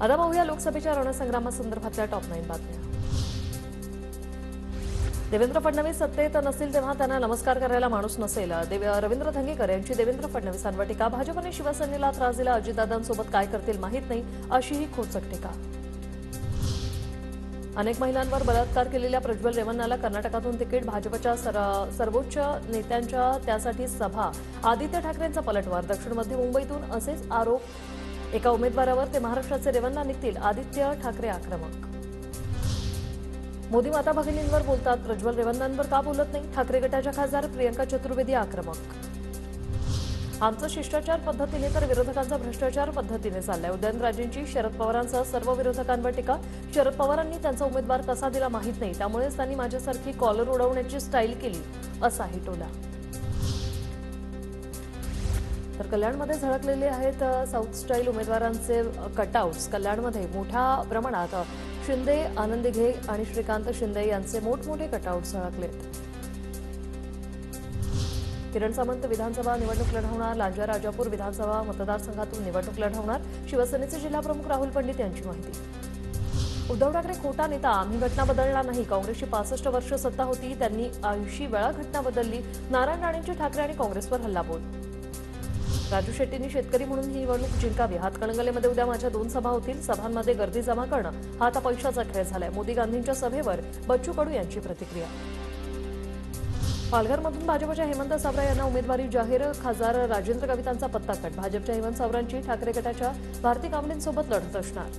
आता पाहूया लोकसभेच्या रणसंग्रामासंदर्भातल्या टॉप 9 बातम्या। देवेंद्र फडणवीस सत्तेत नसतील तेव्हा त्यांना नमस्कार करायला माणूस नसेल। रवींद्र धंगेकर यांची देवेंद्र फडणवीसांवर टीका। भाजपने शिवसेनेला त्रास दिला, अजितदादांसोबत काय करतील माहीत नाही, अशीही खोचक टीका। अनेक महिलांवर बलात्कार केलेल्या प्रज्वल रेवन्नाला कर्नाटकातून तिकीट, भाजपच्या सर्वोच्च नेत्यांच्या त्यासाठी सभा। आदित्य ठाकरेंचा पलटवार, दक्षिण मध्य मुंबईतून असेच आरोप। एका उमेदवारावर ते महाराष्ट्राचे रेवन्ना निघतील, आदित्य ठाकरे आक्रमक। मोदी माता भगिनींवर बोलतात, प्रज्वल रेवन्नांवर का बोलत नाही, ठाकरे गटाच्या खासदार प्रियंका चतुर्वेदी आक्रमक। आमचं शिष्टाचार पद्धतीने तर विरोधकांचा भ्रष्टाचार पद्धतीने चाललाय। उदयनराजेंची शरद पवारांसह सर्व विरोधकांवर टीका। शरद पवारांनी त्यांचा उमेदवार कसा दिला माहीत नाही, त्यामुळेच त्यांनी माझ्यासारखी कॉलर उडवण्याची स्टाईल केली, असाही टोला। तर कल्याणमध्ये झळकलेले आहेत साऊथ स्टाईल उमेदवारांचे कटआउट्स। कल्याणमध्ये मोठ्या प्रमाणात शिंदे, आनंद घे आणि श्रीकांत शिंदे यांचे मोठमोठे कटआउट्स झळकलेत। किरण सामंत विधानसभा निवडणूक लढवणार, लांजा राजापूर विधानसभा मतदारसंघातून निवडणूक लढवणार, शिवसेनेचे जिल्हाप्रमुख राहुल पंडित यांची माहिती। उद्धव ठाकरे खोटा नेता, आम्ही घटना बदलणार नाही, काँग्रेसची 65 वर्ष सत्ता होती, त्यांनी 80 वेळा घटना बदलली, नारायण राणेंची ठाकरे आणि काँग्रेसवर हल्लाबोल। राजू शेट्टींनी शेतकरी म्हणून ही निवडणूक जिंकावी, हातकणंगलेमध्ये उद्या माझ्या 2 सभा होतील, सभांमध्ये गर्दी जमा करणं हा आता पैशाचा खेळ झालाय, मोदी गांधींच्या सभेवर बच्चू कडू यांची प्रतिक्रिया। पालघरमधून भाजपच्या हेमंत सावरा यांना उमेदवारी जाहीर, खासदार राजेंद्र गावितांचा पत्ता कट, भाजपच्या हेमंत सावरांची ठाकरे गटाच्या भारती कांबळेंसोबत लढत असणार।